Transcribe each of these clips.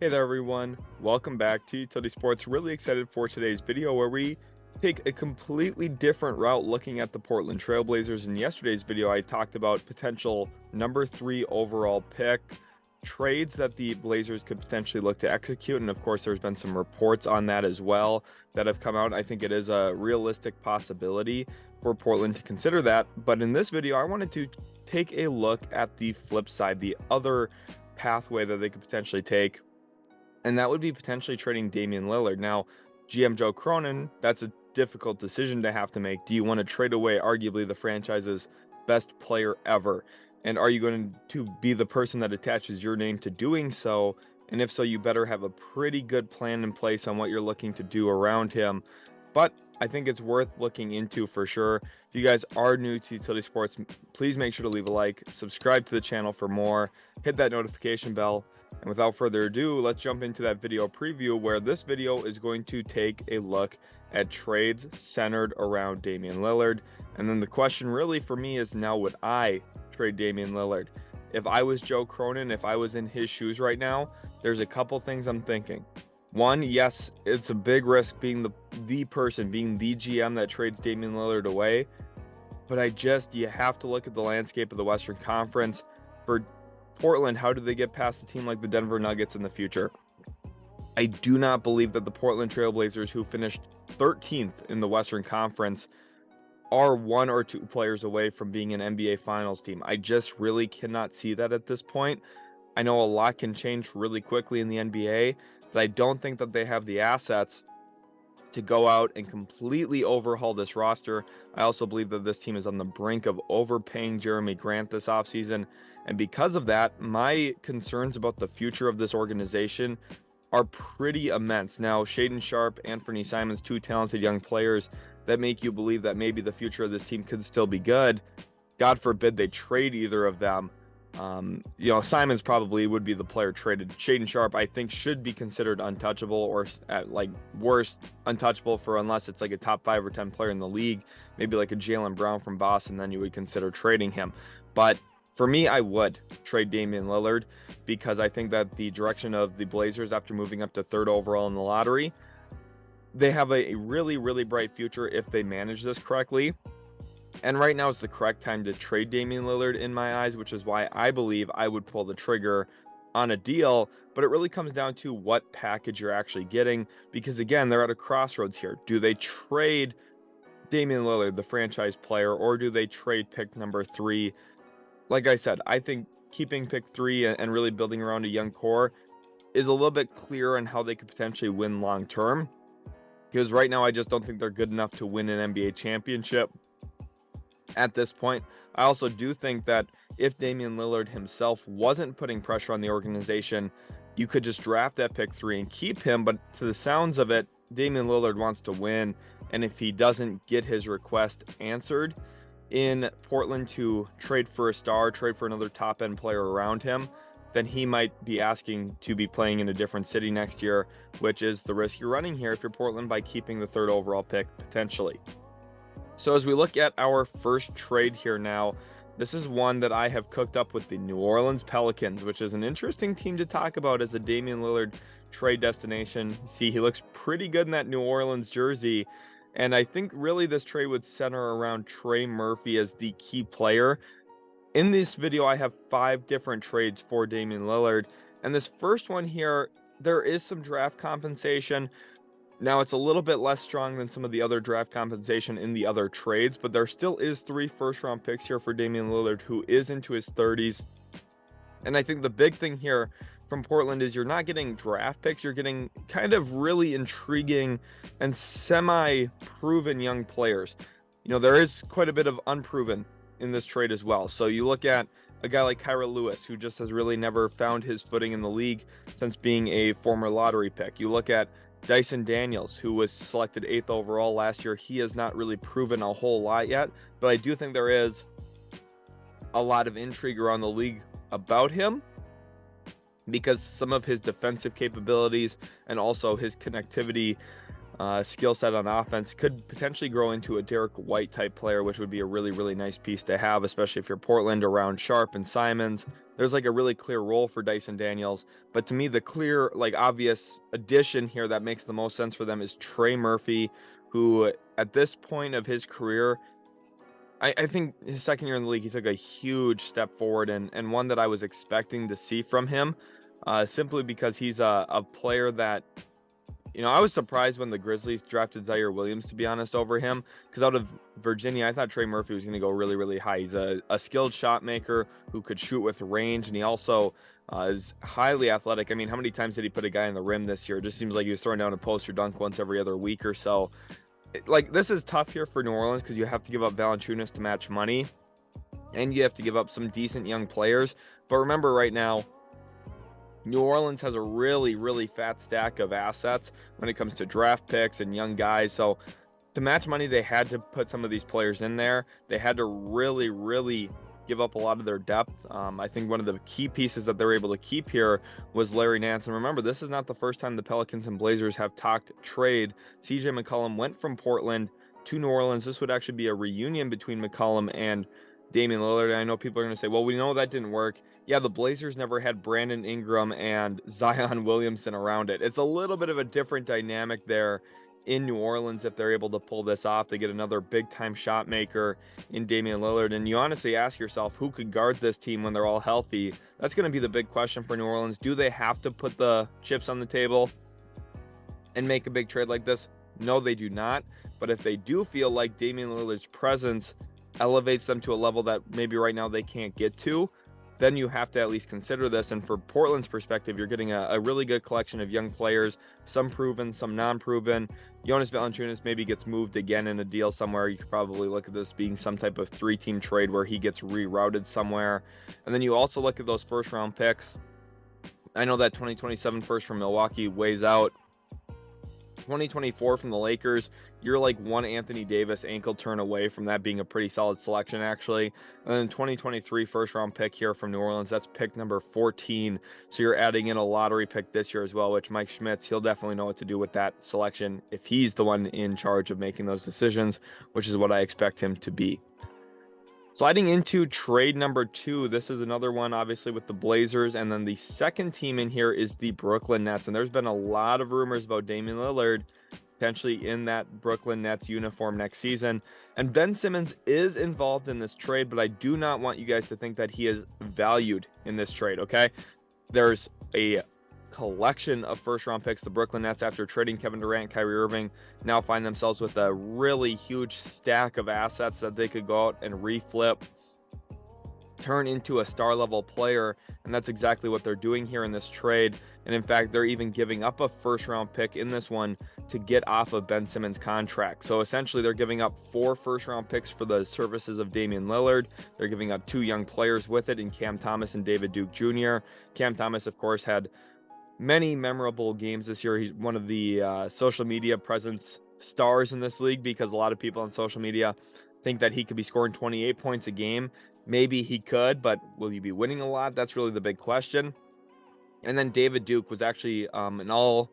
Hey there everyone, welcome back to Utility Sports. Really excited for today's video where we take a completely different route looking at the Portland Trailblazers. In yesterday's video, I talked about potential number 3 overall pick trades that the Blazers could potentially look to execute. And of course, there's been some reports on that as well that have come out. I think it is a realistic possibility for Portland to consider that. But in this video, I wanted to take a look at the flip side, the other pathway that they could potentially take, and that would be potentially trading Damian Lillard. Now, GM Joe Cronin, that's a difficult decision to have to make. Do you want to trade away arguably the franchise's best player ever? And are you going to be the person that attaches your name to doing so? And if so, you better have a pretty good plan in place on what you're looking to do around him. But I think it's worth looking into for sure. If you guys are new to Utility Sports, please make sure to leave a like, subscribe to the channel for more, hit that notification bell. And without further ado, let's jump into that video preview where this video is going to take a look at trades centered around Damian Lillard. And then the question really for me is, now would I trade Damian Lillard? If I was Joe Cronin, if I was in his shoes right now, there's a couple things I'm thinking. One, yes, it's a big risk being the person, being the GM that trades Damian Lillard away. But you have to look at the landscape of the Western Conference. For Portland, how do they get past a team like the Denver Nuggets in the future? I do not believe that the Portland Trailblazers, who finished 13th in the Western Conference, are 1 or 2 players away from being an NBA Finals team. I just really cannot see that at this point. I know a lot can change really quickly in the NBA, but I don't think that they have the assets to go out and completely overhaul this roster. I also believe that this team is on the brink of overpaying Jeremy Grant this offseason. And because of that, my concerns about the future of this organization are pretty immense. Now, Shaedon Sharpe, Anthony Simons, 2 talented young players that make you believe that maybe the future of this team could still be good. God forbid they trade either of them. Simons probably would be the player traded. Shaedon Sharpe, I think, should be considered untouchable, or at like worst untouchable, for unless it's like a top 5 or 10 player in the league, maybe like a Jaylen Brown from Boston, then you would consider trading him. But for me, I would trade Damian Lillard because I think that the direction of the Blazers after moving up to 3rd overall in the lottery, they have a really, really bright future if they manage this correctly. And right now is the correct time to trade Damian Lillard in my eyes, which is why I believe I would pull the trigger on a deal. But it really comes down to what package you're actually getting, because again, they're at a crossroads here. Do they trade Damian Lillard, the franchise player, or do they trade pick number 3? Like I said, I think keeping pick 3 and really building around a young core is a little bit clearer on how they could potentially win long term. Because right now, I just don't think they're good enough to win an NBA championship at this point. I also do think that if Damian Lillard himself wasn't putting pressure on the organization, you could just draft that pick 3 and keep him. But to the sounds of it, Damian Lillard wants to win. And if he doesn't get his request answered in Portland to trade for a star, trade for another top-end player around him, then he might be asking to be playing in a different city next year, which is the risk you're running here if you're Portland by keeping the 3rd overall pick potentially. So as we look at our first trade here now, this is one that I have cooked up with the New Orleans Pelicans, which is an interesting team to talk about as a Damian Lillard trade destination. See, he looks pretty good in that New Orleans jersey. And I think really this trade would center around Trey Murphy as the key player. In this video, I have 5 different trades for Damian Lillard. And this first one here, there is some draft compensation. Now, it's a little bit less strong than some of the other draft compensation in the other trades, but there still is 3 first-round picks here for Damian Lillard, who is into his 30s. And I think the big thing here from Portland is you're not getting draft picks, you're getting kind of really intriguing and semi-proven young players. There is quite a bit of unproven in this trade as well. So you look at a guy like Kyra Lewis, who just has really never found his footing in the league since being a former lottery pick. You look at Dyson Daniels, who was selected 8th overall last year. He has not really proven a whole lot yet, but I do think there is a lot of intrigue around the league about him because some of his defensive capabilities and also his connectivity skill set on offense, could potentially grow into a Derek White type player, which would be a really, really nice piece to have, especially if you're Portland around Sharp and Simons. There's like a really clear role for Dyson Daniels. But to me, the clear, like obvious addition here that makes the most sense for them is Trey Murphy, who at this point of his career, I think his second year in the league, he took a huge step forward and one that I was expecting to see from him, simply because he's a player that, I was surprised when the Grizzlies drafted Zaire Williams, to be honest, over him, because out of Virginia, I thought Trey Murphy was going to go really, really high. He's a skilled shot maker who could shoot with range, and he also is highly athletic. I mean, how many times did he put a guy in the rim this year? It just seems like he was throwing down a poster dunk once every other week or so. Like, this is tough here for New Orleans because you have to give up Valanciunas to match money, and you have to give up some decent young players. But remember, right now, New Orleans has a really, really fat stack of assets when it comes to draft picks and young guys. So to match money, they had to put some of these players in there. They had to really, really give up a lot of their depth. I think one of the key pieces that they're able to keep here was Larry Nance. And remember, this is not the first time the Pelicans and Blazers have talked trade. CJ McCollum went from Portland to New Orleans. This would actually be a reunion between McCollum and Damian Lillard. I know people are going to say, well, we know that didn't work. Yeah, the Blazers never had Brandon Ingram and Zion Williamson around it. It's a little bit of a different dynamic there in New Orleans if they're able to pull this off. They get another big-time shot maker in Damian Lillard, and you honestly ask yourself, who could guard this team when they're all healthy? That's going to be the big question for New Orleans. Do they have to put the chips on the table and make a big trade like this? No, they do not. But if they do feel like Damian Lillard's presence elevates them to a level that maybe right now they can't get to, then you have to at least consider this. And for Portland's perspective, you're getting a really good collection of young players, some proven, some non-proven. Jonas Valanciunas maybe gets moved again in a deal somewhere. You could probably look at this being some type of three-team trade where he gets rerouted somewhere. And then you also look at those first-round picks. I know that 2027 first from Milwaukee weighs out. 2024 from the Lakers, you're like one Anthony Davis ankle turn away from that being a pretty solid selection, actually. And then 2023 first round pick here from New Orleans, that's pick number 14. So you're adding in a lottery pick this year as well, which Mike Schmitz, he'll definitely know what to do with that selection if he's the one in charge of making those decisions, which is what I expect him to be. Sliding into trade number 2, this is another one, obviously, with the Blazers. And then the second team in here is the Brooklyn Nets. And there's been a lot of rumors about Damian Lillard potentially in that Brooklyn Nets uniform next season. And Ben Simmons is involved in this trade, but I do not want you guys to think that he is valued in this trade, okay? There's a collection of first-round picks. The Brooklyn Nets, after trading Kevin Durant, Kyrie Irving, now find themselves with a really huge stack of assets that they could go out and reflip, turn into a star-level player, and that's exactly what they're doing here in this trade. And in fact, they're even giving up a first-round pick in this one to get off of Ben Simmons' contract. So essentially, they're giving up 4 first-round picks for the services of Damian Lillard. They're giving up 2 young players with it in Cam Thomas and David Duke Jr. Cam Thomas, of course, had many memorable games this year. He's one of the social media presence stars in this league because a lot of people on social media think that he could be scoring 28 points a game. Maybe he could, but will you be winning a lot? That's really the big question. And then David Duke was actually an all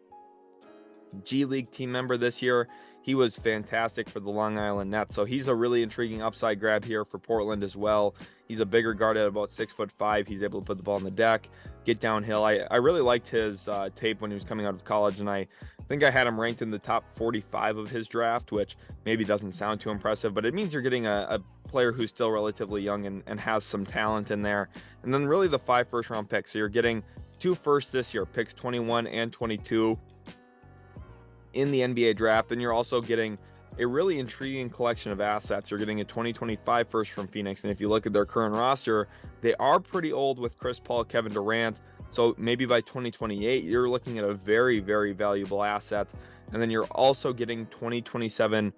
G League team member this year. He was fantastic for the Long Island Nets. So he's a really intriguing upside grab here for Portland as well. He's a bigger guard at about 6'5". He's able to put the ball on the deck, get downhill. I really liked his tape when he was coming out of college, and I think I had him ranked in the top 45 of his draft, which maybe doesn't sound too impressive, but it means you're getting a player who's still relatively young and has some talent in there. And then really the 5 first-round picks. So you're getting 2 firsts this year, picks 21 and 22 in the NBA draft. And you're also getting a really intriguing collection of assets. You're getting a 2025 first from Phoenix. And if you look at their current roster, they are pretty old with Chris Paul, Kevin Durant. So maybe by 2028, you're looking at a very, very valuable asset. And then you're also getting 2027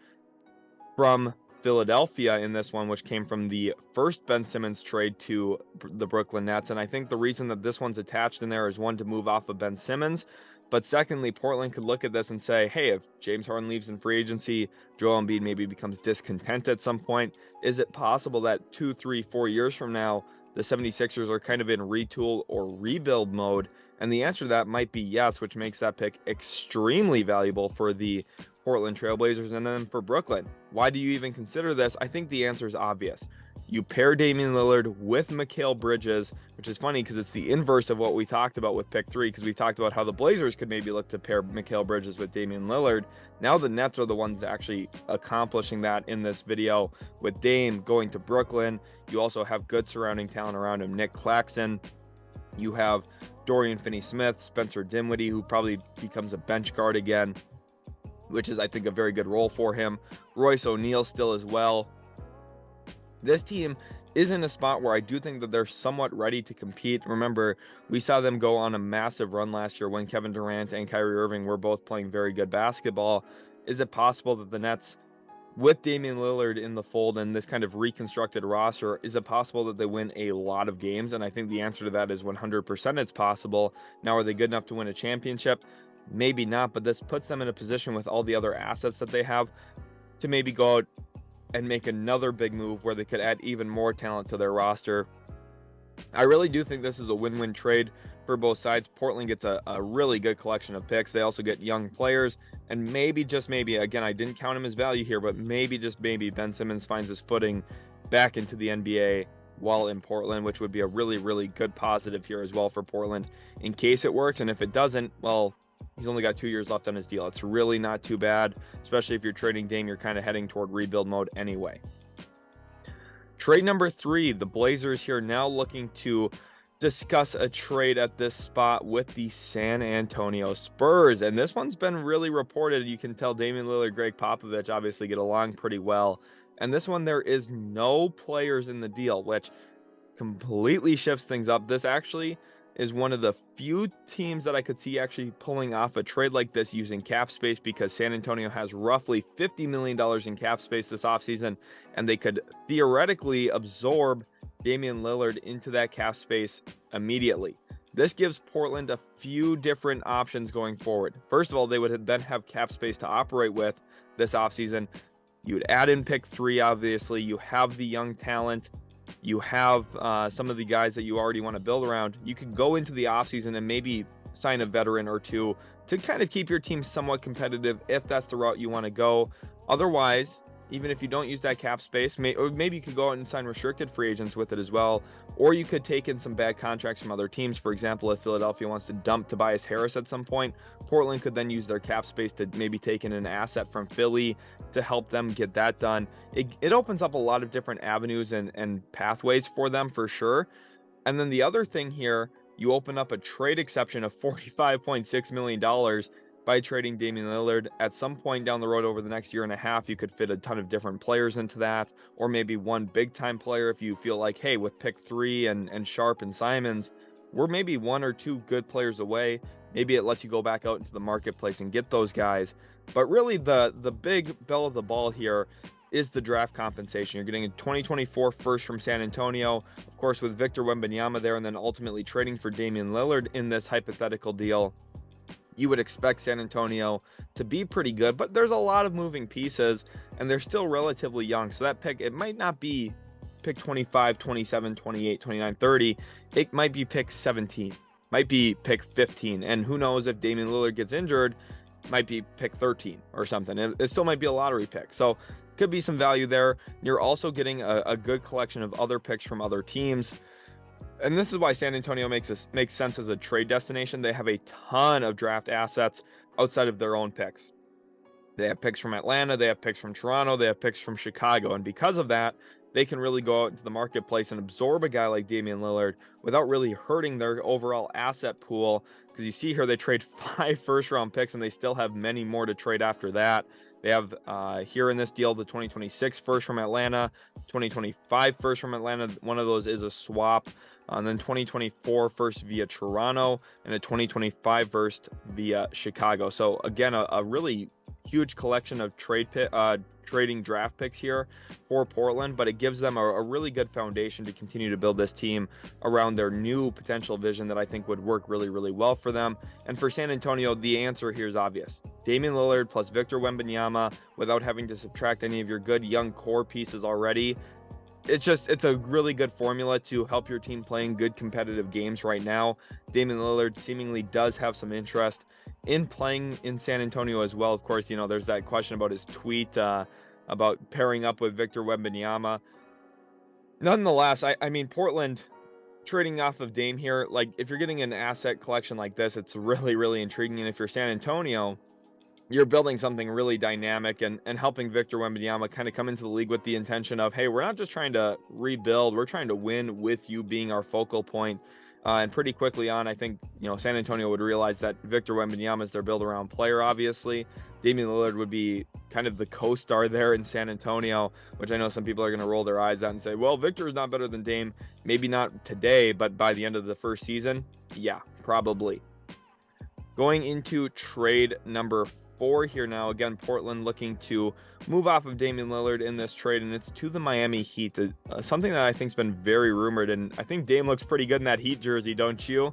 from Philadelphia in this one, which came from the first Ben Simmons trade to the Brooklyn Nets. And I think the reason that this one's attached in there is, one, to move off of Ben Simmons. But secondly, Portland could look at this and say, hey, if James Harden leaves in free agency, Joel Embiid maybe becomes discontent at some point, is it possible that 2, 3, 4 years from now, the 76ers are kind of in retool or rebuild mode? And the answer to that might be yes, which makes that pick extremely valuable for the Portland Trailblazers. And then for Brooklyn, why do you even consider this? I think the answer is obvious. You pair Damian Lillard with Mikal Bridges, which is funny because it's the inverse of what we talked about with pick 3, because we talked about how the Blazers could maybe look to pair Mikal Bridges with Damian Lillard. Now the Nets are the ones actually accomplishing that in this video with Dame going to Brooklyn. You also have good surrounding talent around him. Nick Claxton. You have Dorian Finney-Smith, Spencer Dinwiddie, who probably becomes a bench guard again, which is, I think, a very good role for him. Royce O'Neal still as well. This team is in a spot where I do think that they're somewhat ready to compete. Remember, we saw them go on a massive run last year when Kevin Durant and Kyrie Irving were both playing very good basketball. Is it possible that the Nets, with Damian Lillard in the fold and this kind of reconstructed roster, is it possible that they win a lot of games? And I think the answer to that is 100% it's possible. Now, are they good enough to win a championship? Maybe not, but this puts them in a position with all the other assets that they have to maybe go out and make another big move where they could add even more talent to their roster. I really do think this is a win-win trade for both sides. Portland gets a really good collection of picks. They also get young players, and maybe, just maybe, again, I didn't count him as value here, but maybe, just maybe, Ben Simmons finds his footing back into the NBA while in Portland, which would be a really, really good positive here as well for Portland in case it works. And if it doesn't, well, he's only got 2 years left on his deal. It's really not too bad, especially if you're trading Dame. You're kind of heading toward rebuild mode anyway. Trade number 3, the Blazers here now looking to discuss a trade at this spot with the San Antonio Spurs. And this one's been really reported. You can tell Damian Lillard, Greg Popovich obviously get along pretty well. And this one, there is no players in the deal, which completely shifts things up. This actually is one of the few teams that I could see actually pulling off a trade like this using cap space, because San Antonio has roughly $50 million in cap space this offseason, and they could theoretically absorb Damian Lillard into that cap space immediately. This gives Portland a few different options going forward. First of all, they would then have cap space to operate with this offseason. You would add in pick 3, obviously. You have the young talent. You have some of the guys that you already want to build around. You could go into the offseason and maybe sign a veteran or two to kind of keep your team somewhat competitive if that's the route you want to go. Otherwise, even if you don't use that cap space, maybe you could go out and sign restricted free agents with it as well. Or you could take in some bad contracts from other teams. For example, if Philadelphia wants to dump Tobias Harris at some point, Portland could then use their cap space to maybe take in an asset from Philly to help them get that done. It opens up a lot of different avenues and pathways for them for sure. And then the other thing here, you open up a trade exception of $45.6 million by trading Damian Lillard. At some point down the road over the next year and a half, you could fit a ton of different players into that, or maybe one big time player if you feel like, hey, with pick 3 and Sharp and Simons, we're maybe 1 or 2 good players away. Maybe it lets you go back out into the marketplace and get those guys. But really the big bell of the ball here is the draft compensation. You're getting a 2024 first from San Antonio, of course, with Victor Wembanyama there, and then ultimately trading for Damian Lillard in this hypothetical deal. You would expect San Antonio to be pretty good, but there's a lot of moving pieces, and they're still relatively young. So that pick, it might not be pick 25, 27, 28, 29, 30. It might be pick 17, might be pick 15. And who knows, if Damian Lillard gets injured, might be pick 13 or something. It still might be a lottery pick. So could be some value there. You're also getting a good collection of other picks from other teams. And this is why San Antonio makes sense as a trade destination. They have a ton of draft assets outside of their own picks. They have picks from Atlanta, they have picks from Toronto, they have picks from Chicago. And because of that, they can really go out into the marketplace and absorb a guy like Damian Lillard without really hurting their overall asset pool. Because you see here, they trade 5 first-round picks, and they still have many more to trade after that. They have here in this deal the 2026 first from Atlanta, 2025 first from Atlanta. One of those is a swap. And then 2024 first via Toronto, and a 2025 first via Chicago. So again, a really huge collection of trading draft picks here for Portland, but it gives them a really good foundation to continue to build this team around their new potential vision that I think would work really, really well for them. And for San Antonio, the answer here is obvious. Damian Lillard plus Victor Wembanyama, without having to subtract any of your good young core pieces already, it's a really good formula to help your team playing good competitive games right now. Damian Lillard seemingly does have some interest in playing in San Antonio as well. Of course, you know, there's that question about his tweet about pairing up with Victor Wembanyama. Nonetheless, I mean, Portland trading off of Dame here, like if you're getting an asset collection like this, it's really, really intriguing. And if you're San Antonio, you're building something really dynamic and helping Victor Wembanyama kind of come into the league with the intention of, hey, we're not just trying to rebuild, we're trying to win with you being our focal point. And pretty quickly on, I think, you know, San Antonio would realize that Victor Wembanyama is their build-around player, obviously. Damian Lillard would be kind of the co-star there in San Antonio, which I know some people are going to roll their eyes at and say, well, Victor is not better than Dame. Maybe not today, but by the end of the first season, yeah, probably. Going into trade number 4 here now. Again, Portland looking to move off of Damian Lillard in this trade, and it's to the Miami Heat. Something that I think has been very rumored, and I think Dame looks pretty good in that Heat jersey, don't you?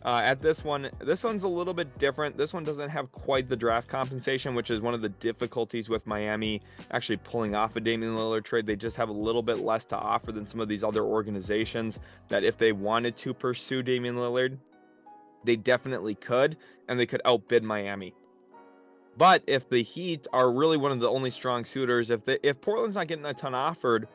At this one's a little bit different. This one doesn't have quite the draft compensation, which is one of the difficulties with Miami actually pulling off a Damian Lillard trade. They just have a little bit less to offer than some of these other organizations that if they wanted to pursue Damian Lillard, they definitely could, and they could outbid Miami. But if the Heat are really one of the only strong suitors, if Portland's not getting a ton offered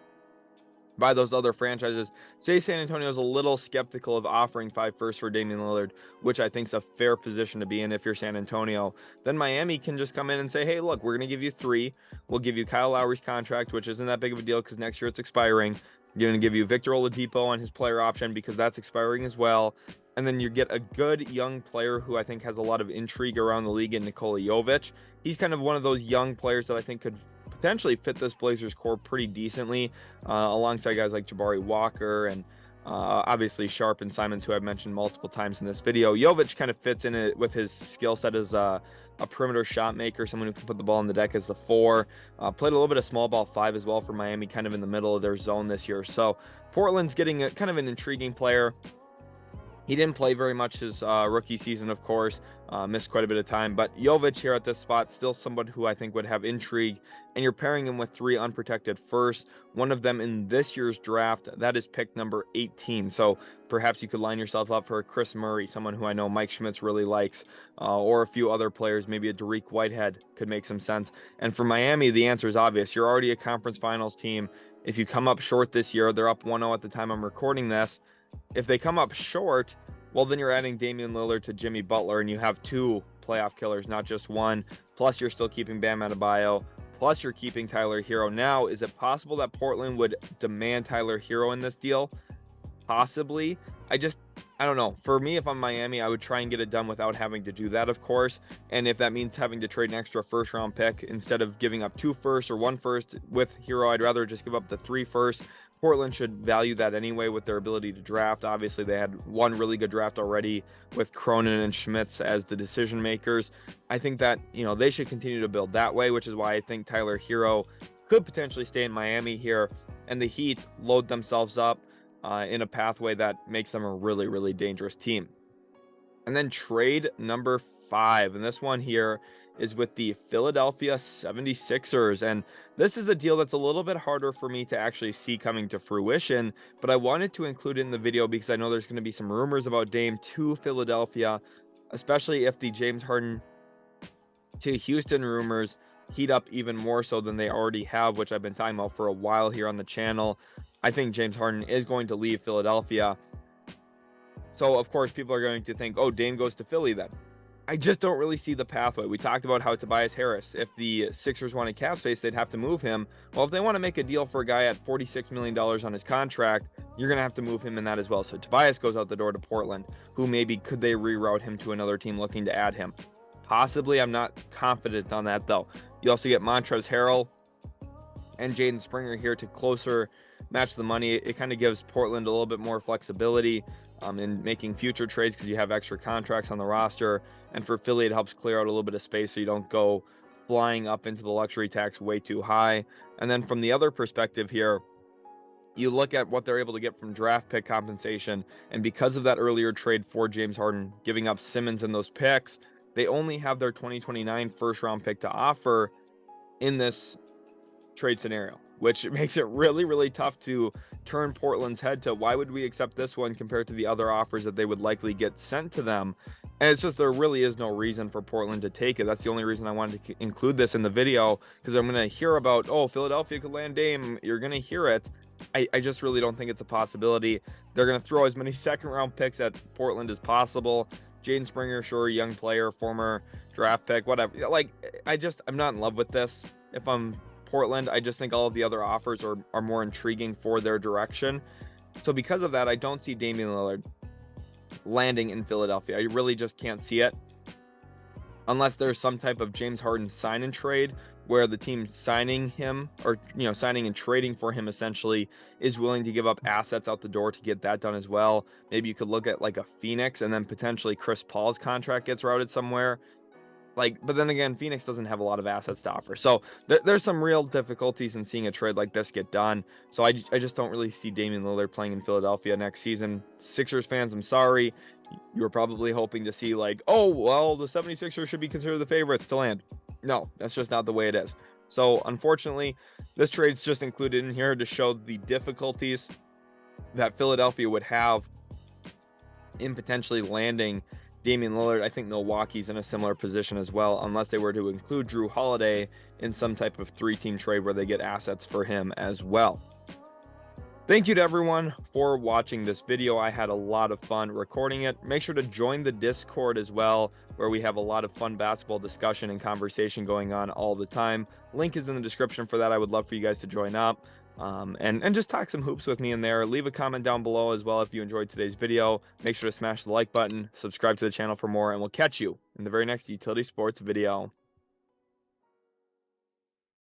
by those other franchises, say San Antonio's a little skeptical of offering 5 firsts for Damian Lillard, which I think is a fair position to be in if you're San Antonio, then Miami can just come in and say, hey, look, we're going to give you 3. We'll give you Kyle Lowry's contract, which isn't that big of a deal because next year it's expiring. You're going to give you Victor Oladipo on his player option because that's expiring as well. And then you get a good young player who I think has a lot of intrigue around the league in Nikola Jovic. He's kind of one of those young players that I think could potentially fit this Blazers core pretty decently, alongside guys like Jabari Walker and obviously Sharp and Simons, who I've mentioned multiple times in this video. Jovic kind of fits in it with his skill set as a perimeter shot maker, someone who can put the ball on the deck as the 4. Played a little bit of small ball 5 as well for Miami, kind of in the middle of their zone this year. So Portland's getting kind of an intriguing player. He didn't play very much his rookie season, of course, missed quite a bit of time. But Jovic here at this spot, still somebody who I think would have intrigue. And you're pairing him with 3 unprotected firsts, one of them in this year's draft. That is pick number 18. So perhaps you could line yourself up for a Chris Murray, someone who I know Mike Schmitz really likes, or a few other players. Maybe a Derek Whitehead could make some sense. And for Miami, the answer is obvious. You're already a conference finals team. If you come up short this year, they're up 1-0 at the time I'm recording this. If they come up short, well, then you're adding Damian Lillard to Jimmy Butler, and you have 2 playoff killers, not just 1. Plus, you're still keeping Bam Adebayo. Plus, you're keeping Tyler Hero. Now, is it possible that Portland would demand Tyler Hero in this deal? Possibly. I don't know. For me, if I'm Miami, I would try and get it done without having to do that, of course. And if that means having to trade an extra first-round pick instead of giving up 2 firsts or 1 first with Hero, I'd rather just give up the 3 firsts. Portland should value that anyway with their ability to draft. Obviously, they had one really good draft already with Cronin and Schmitz as the decision makers. I think that, you know, they should continue to build that way, which is why I think Tyler Hero could potentially stay in Miami here, and the Heat load themselves up in a pathway that makes them a really, really dangerous team. And then trade number 5, and this one here is with the Philadelphia 76ers. And this is a deal that's a little bit harder for me to actually see coming to fruition, but I wanted to include it in the video because I know there's going to be some rumors about Dame to Philadelphia, especially if the James Harden to Houston rumors heat up even more so than they already have, which I've been talking about for a while here on the channel. I think James Harden is going to leave Philadelphia. So, of course, people are going to think, oh, Dame goes to Philly then. I just don't really see the pathway. We talked about how Tobias Harris, if the Sixers wanted cap space, they'd have to move him. Well, if they want to make a deal for a guy at $46 million on his contract, you're going to have to move him in that as well. So Tobias goes out the door to Portland, who maybe could they reroute him to another team looking to add him? Possibly. I'm not confident on that, though. You also get Montrezl Harrell and Jaden Springer here to closer match the money. It kind of gives Portland a little bit more flexibility in making future trades because you have extra contracts on the roster. And for Philly, it helps clear out a little bit of space so you don't go flying up into the luxury tax way too high. And then from the other perspective here, you look at what they're able to get from draft pick compensation. And because of that earlier trade for James Harden, giving up Simmons and those picks, they only have their 2029 first round pick to offer in this trade scenario. which makes it really, really tough to turn Portland's head to why would we accept this one compared to the other offers that they would likely get sent to them. And it's just there really is no reason for Portland to take it. That's the only reason I wanted to include this in the video, because I'm going to hear about, oh, Philadelphia could land Dame. You're going to hear it. I just really don't think it's a possibility. They're going to throw as many second-round picks at Portland as possible. Jaden Springer, sure, young player, former draft pick, whatever. Like, I'm not in love with this. If I'm Portland, I just think all of the other offers are more intriguing for their direction. So because of that, I don't see Damian Lillard landing in Philadelphia. I really just can't see it. Unless there's some type of James Harden sign and trade where the team signing him, or signing and trading for him essentially, is willing to give up assets out the door to get that done as well. Maybe you could look at like a Phoenix, and then potentially Chris Paul's contract gets routed somewhere. But then again, Phoenix doesn't have a lot of assets to offer. So there's some real difficulties in seeing a trade like this get done. So I just don't really see Damian Lillard playing in Philadelphia next season. Sixers fans, I'm sorry. You were probably hoping to see like, oh, well, the 76ers should be considered the favorites to land. No, that's just not the way it is. So unfortunately, this trade's just included in here to show the difficulties that Philadelphia would have in potentially landing Damian Lillard. I think Milwaukee's in a similar position as well, unless they were to include Drew Holiday in some type of three-team trade where they get assets for him as well. Thank you to everyone for watching this video. I had a lot of fun recording it. Make sure to join the Discord as well, where we have a lot of fun basketball discussion and conversation going on all the time. Link is in the description for that. I would love for you guys to join up and just talk some hoops with me in there. Leave a comment down below as well if you enjoyed today's video. Make sure to smash the like button, subscribe to the channel for more, and we'll catch you in the very next Utility Sports video.